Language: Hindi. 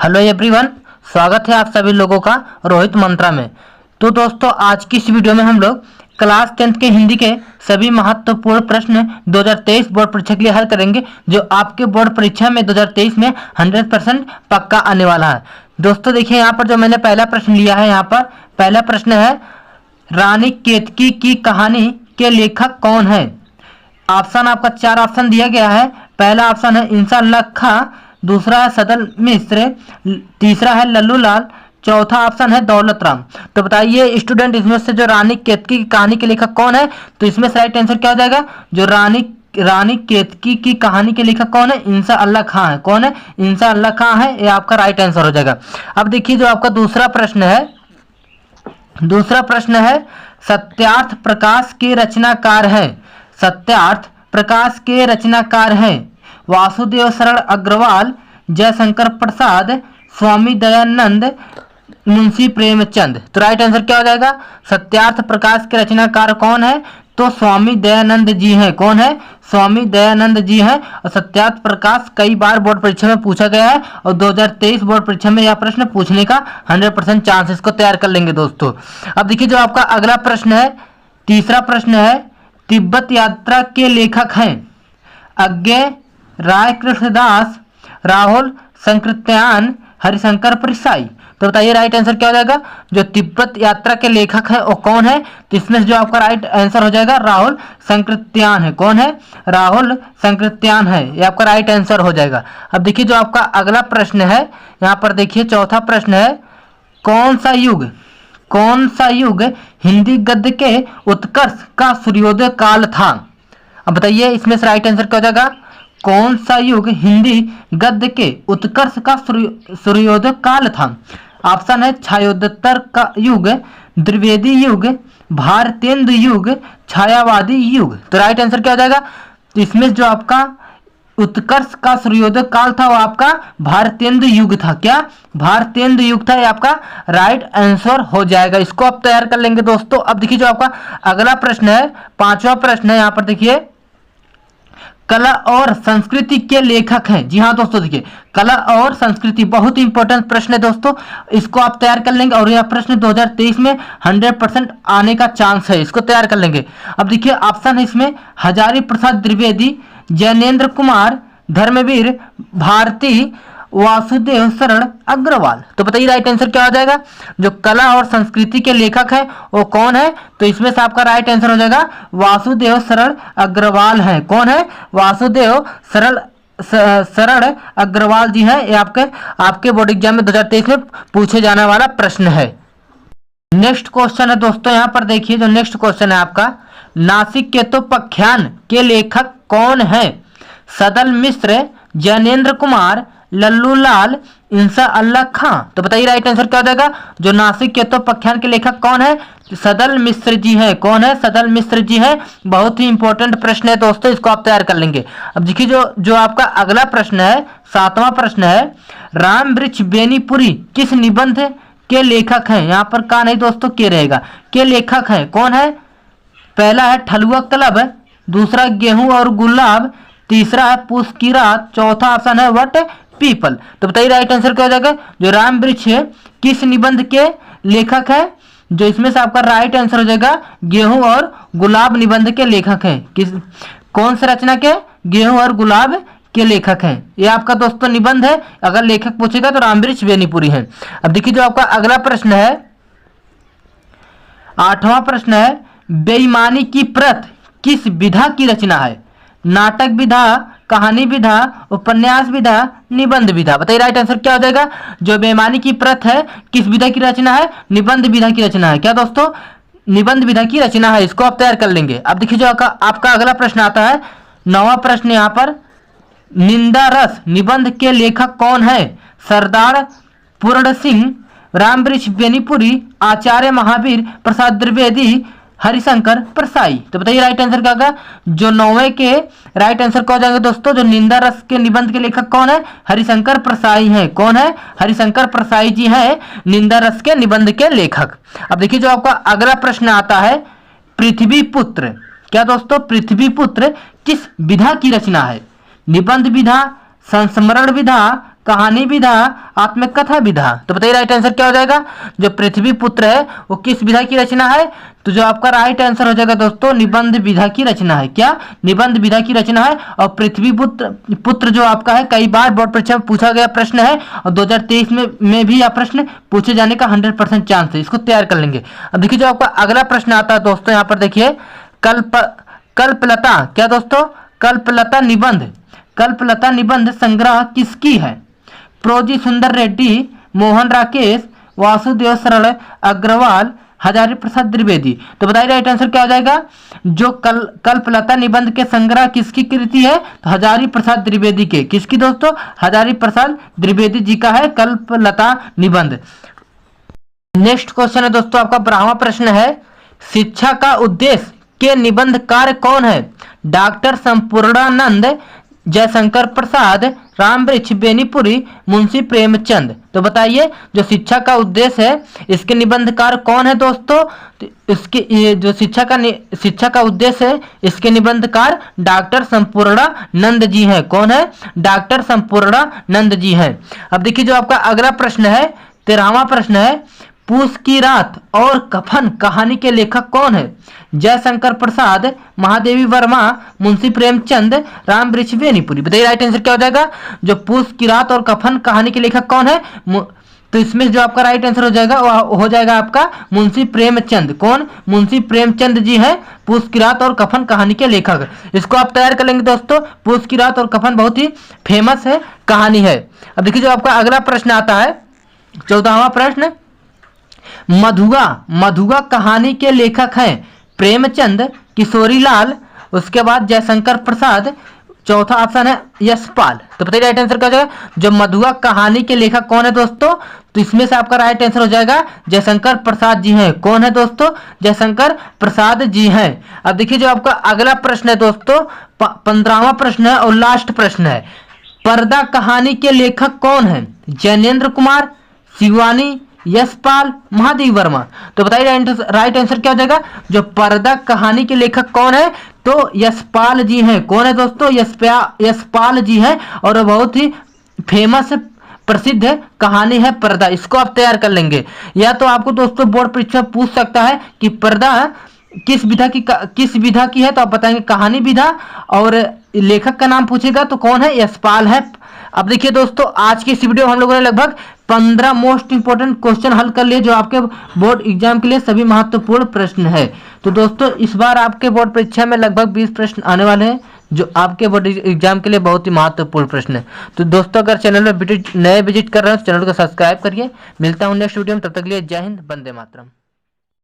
हेलो एवरीवन, स्वागत है आप सभी लोगों का रोहित मंत्रा में। तो दोस्तों, आज की इस वीडियो में हम लोग क्लास 10th के हिंदी के सभी महत्वपूर्ण प्रश्न 2023 बोर्ड परीक्षा के लिए हल करेंगे, जो आपके बोर्ड परीक्षा में 2023 में 100% पक्का आने वाला है। दोस्तों देखिए, यहाँ पर जो मैंने पहला प्रश्न लिया है, यहाँ पर पहला प्रश्न है, रानी केतकी की कहानी के लेखक कौन है? ऑप्शन आपका 4 ऑप्शन दिया गया है। पहला ऑप्शन है इंसान अल्लाह खां, दूसरा है सदल मिश्र, तीसरा है लल्लू लाल, चौथा ऑप्शन है दौलत राम। तो बताइए स्टूडेंट, इसमें से जो रानी केतकी की कहानी के लेखक कौन है? तो इसमें से राइट आंसर क्या हो जाएगा? जो रानी केतकी की कहानी के लेखक कौन है? इंसान अल्लाह खां है। कौन है? इंसान अल्लाह खां है। ये आपका राइट आंसर हो जाएगा। अब देखिए, जो आपका दूसरा प्रश्न है, सत्यार्थ प्रकाश के रचनाकार है। सत्यार्थ प्रकाश के रचनाकार हैं वासुदेव शरण अग्रवाल, जयशंकर प्रसाद, स्वामी दयानंद, मुंशी प्रेमचंद। तो राइट आंसर क्या हो जाएगा? सत्यार्थ प्रकाश के रचनाकार कौन है? तो स्वामी दयानंद जी हैं। कौन है? स्वामी दयानंद जी हैं। और सत्यार्थ प्रकाश कई बार बोर्ड परीक्षा में पूछा गया है और 2023 बोर्ड परीक्षा में यह प्रश्न पूछने का 100% चांस, इसको तैयार कर लेंगे दोस्तों। अब देखिए, जो आपका अगला प्रश्न है, तीसरा प्रश्न है, तिब्बत यात्रा के लेखक हैं अज्ञे राय कृष्णदास, राहुल संकृत्यान, हरिशंकर प्रसाई। तो बताइए राइट आंसर क्या हो जाएगा? जो तिब्बत यात्रा के लेखक है वो कौन है? तो इसमें जो आपका राइट आंसर हो जाएगा राहुल संकृत्यान है। कौन है? राहुल संकृत्यान है। ये आपका राइट आंसर हो जाएगा। अब देखिए, जो आपका अगला प्रश्न है, यहाँ पर देखिए चौथा प्रश्न है, कौन सा युग हिंदी गद्य के उत्कर्ष का सूर्योदय काल था? अब बताइए इसमें से राइट आंसर क्या हो जाएगा? कौन सा युग हिंदी गद्य के उत्कर्ष का सूर्योदय काल था? ऑप्शन है छायोत्तर का युग, द्विवेदी युग, भारतेंदु युग, छायावादी युग। तो राइट आंसर क्या हो जाएगा? तो इसमें जो आपका उत्कर्ष का सूर्योदय काल था वो आपका भारतेंदु युग था। क्या? भारतेंदु युग था। ये आपका राइट आंसर हो जाएगा। इसको आप तैयार कर लेंगे दोस्तों। अब देखिए, जो आपका अगला प्रश्न है, पांचवा प्रश्न है, यहाँ पर देखिए, कला और संस्कृति के लेखक हैं। जी हाँ दोस्तों, देखिए कला और संस्कृति बहुत ही इंपॉर्टेंट प्रश्न है दोस्तों। इसको आप तैयार कर लेंगे और यह प्रश्न 2023 में 100% आने का चांस है। इसको तैयार कर लेंगे। अब देखिए ऑप्शन है इसमें, हजारी प्रसाद द्विवेदी, जैनेन्द्र कुमार, धर्मवीर भारती, वासुदेव शरण अग्रवाल। तो बताइए राइट आंसर क्या हो जाएगा? जो कला और संस्कृति के लेखक है वो कौन है? तो इसमें से आपका राइट आंसर हो जाएगा वासुदेव शरण अग्रवाल है। कौन है? वासुदेव शरण अग्रवाल जी हैं। ये आपके बोर्ड एग्जाम में 2023 में पूछे जाने वाला प्रश्न है। नेक्स्ट क्वेश्चन है दोस्तों, यहाँ पर देखिए, जो नेक्स्ट क्वेश्चन है आपका, नासिक केतोपाख्यान के लेखक कौन है? सदल मिश्र, जैनेन्द्र कुमार, लल्लू लाल, इंसान अल्लाह खां। तो बताइए राइट आंसर क्या हो जाएगा? जो नासिक केतोपाख्यान के लेखक कौन है? सदल मिश्र जी हैं। कौन है? सदल मिश्र जी हैं। बहुत ही इंपॉर्टेंट प्रश्न है दोस्तों, इसको आप तैयार कर लेंगे। अब देखिए, जो आपका अगला प्रश्न है, सातवां प्रश्न है, राम वृक्ष बेनीपुरी किस निबंध के लेखक हैं? यहाँ पर का नहीं दोस्तों, के रहेगा। के लेखक हैं। कौन है? पहला है ठलुआ क्लब, दूसरा गेहूं और गुलाब, तीसरा है पूस की रात, चौथा ऑप्शन है वट पीपल। तो बताइए राइट आंसर क्या हो जाएगा? जो राम वृक्ष किस निबंध के लेखक है? जो इसमें से आपका राइट आंसर हो जाएगा गेहूं और गुलाब निबंध के लेखक हैं। कौन से रचना के? गेहूं और गुलाब के लेखक हैं। ये आपका दोस्तों निबंध है। अगर लेखक पूछेगा तो राम वृक्ष बेनीपुरी है। अब देखिए, जो आपका अगला प्रश्न है, आठवां प्रश्न है, बेईमानी की प्रत किस विधा की रचना है? नाटक विधा, कहानी विधा, उपन्यास विधा, निबंध विधा। बताइए राइट आंसर क्या हो जाएगा? जो बेईमानी की प्रत है किस विधा की रचना है? निबंध विधा की रचना है। क्या दोस्तों? निबंध विधा की रचना है। इसको आप तैयार कर लेंगे। अब देखिए, जो आपका अगला प्रश्न आता है, नौवां प्रश्न, यहाँ पर, निंदा रस निबंध के लेखक कौन है? सरदार पूर्ण सिंह, राम वृक्ष बेनीपुरी, आचार्य महावीर प्रसाद द्विवेदी, हरिशंकर प्रसाई। तो बताइए राइट आंसर क्या होगा? जो 9वें के राइट आंसर क्या हो जाएगा दोस्तों? जो निंदा रस के निबंध के लेखक कौन है? हरिशंकर प्रसाई हैं। कौन है? हरिशंकर प्रसाई जी हैं निंदा रस के निबंध के लेखक। अब देखिए, जो आपका अगला प्रश्न आता है, पृथ्वी पुत्र। क्या दोस्तों? पृथ्वी पुत्र किस विधा की रचना है? निबंध विधा, संस्मरण विधा, कहानी विधा, आत्मकथा विधा। तो बताइए राइट आंसर क्या हो जाएगा। जो पृथ्वी पुत्र है वो किस विधा की रचना है। तो जो आपका राइट आंसर हो जाएगा दोस्तों निबंध विधा की रचना है। क्या, निबंध विधा की रचना है। और पृथ्वी पुत्र जो आपका है कई बार बोर्ड परीक्षा में पूछा गया प्रश्न है और 2023 में भी यह प्रश्न पूछे जाने का 100% चांस है। इसको तैयार कर लेंगे। अब देखिए जो आपका अगला प्रश्न आता है दोस्तों, यहाँ पर देखिए कल्पलता। क्या दोस्तों, कल्पलता निबंध, कल्पलता निबंध संग्रह किसकी है। प्रोजी सुंदर रेड्डी, मोहन राकेश, वासुदेव सरल अग्रवाल, हजारी प्रसाद द्विवेदी। तो बताइए राइट आंसर क्या हो जाएगा। जो कल्पलता निबंध के संग्रह किसकी कृति है। तो हजारी प्रसाद द्विवेदी के। किसकी दोस्तों, हजारी प्रसाद द्विवेदी जी का है कल्पलता निबंध। नेक्स्ट क्वेश्चन है दोस्तों आपका 12वां प्रश्न है, शिक्षा का उद्देश्य के निबंध कार्य कौन है। डॉक्टर संपूर्णानंद, जयशंकर प्रसाद, रामवृक्ष बेनीपुरी, मुंशी प्रेमचंद। तो बताइए जो शिक्षा का उद्देश्य है इसके निबंधकार कौन है दोस्तों। तो इसके ये जो शिक्षा का उद्देश्य है इसके निबंधकार डॉक्टर संपूर्णानंद जी हैं। कौन है, डॉक्टर संपूर्णानंद जी हैं। अब देखिए जो आपका अगला प्रश्न है 13वां प्रश्न है, पूस की रात और कफन कहानी के लेखक कौन है। जयशंकर प्रसाद, महादेवी वर्मा, मुंशी प्रेमचंद, रामवृक्ष बेनीपुरी। बताइए राइट आंसर क्या हो जाएगा। जो पूस की रात और कफन कहानी के लेखक कौन है। तो इसमें जो आपका राइट आंसर हो जाएगा वो हो जाएगा आपका मुंशी प्रेमचंद। कौन, मुंशी प्रेमचंद जी हैं पूस की रात और कफन कहानी के लेखक। इसको आप तैयार कर लेंगे दोस्तों। पूस की रात और कफन बहुत ही फेमस है कहानी है। अब देखिए जो आपका अगला प्रश्न आता है 14वां प्रश्न, मधुआ कहानी के लेखक हैं प्रेमचंद, किशोरीलाल, उसके बाद जयशंकर प्रसाद, चौथा ऑप्शन है यशपाल। तो बताइए राइट आंसर क्या हो जाएगा। जो मधुआ कहानी के लेखक कौन है दोस्तों। तो इसमें से आपका राइट आंसर हो जाएगा जयशंकर प्रसाद जी हैं। कौन है दोस्तों, जयशंकर प्रसाद जी हैं। अब देखिए जो आपका अगला प्रश्न है दोस्तों 15वां प्रश्न है और लास्ट प्रश्न है, पर्दा कहानी के लेखक कौन है। जैनेन्द्र कुमार, शिवानी, यशपाल, महादेवी वर्मा। तो बताइए राइट आंसर क्या हो जाएगा। जो पर्दा कहानी के लेखक कौन है तो यशपाल जी हैं। कौन है दोस्तों, यशपाल जी हैं और बहुत ही फेमस प्रसिद्ध कहानी है पर्दा। इसको आप तैयार कर लेंगे। या तो आपको दोस्तों बोर्ड परीक्षा पूछ सकता है कि पर्दा किस विधा की है। तो आप बताएंगे कहानी विधा और लेखक का नाम पूछेगा तो कौन है, यशपाल है। अब देखिए दोस्तों आज की इस वीडियो हम लोगों ने लगभग 15 मोस्ट इंपोर्टेंट क्वेश्चन हल कर लिए जो आपके बोर्ड एग्जाम के लिए सभी महत्वपूर्ण प्रश्न है। तो दोस्तों इस बार आपके बोर्ड परीक्षा में लगभग 20 प्रश्न आने वाले हैं जो आपके बोर्ड एग्जाम के लिए बहुत ही महत्वपूर्ण प्रश्न है। तो दोस्तों अगर चैनल में नए विजिट कर रहे हैं तो चैनल को सब्सक्राइब करिए। मिलता हूँ नेक्स्ट वीडियो में, तब तक के लिए जय हिंद, वंदे मातरम।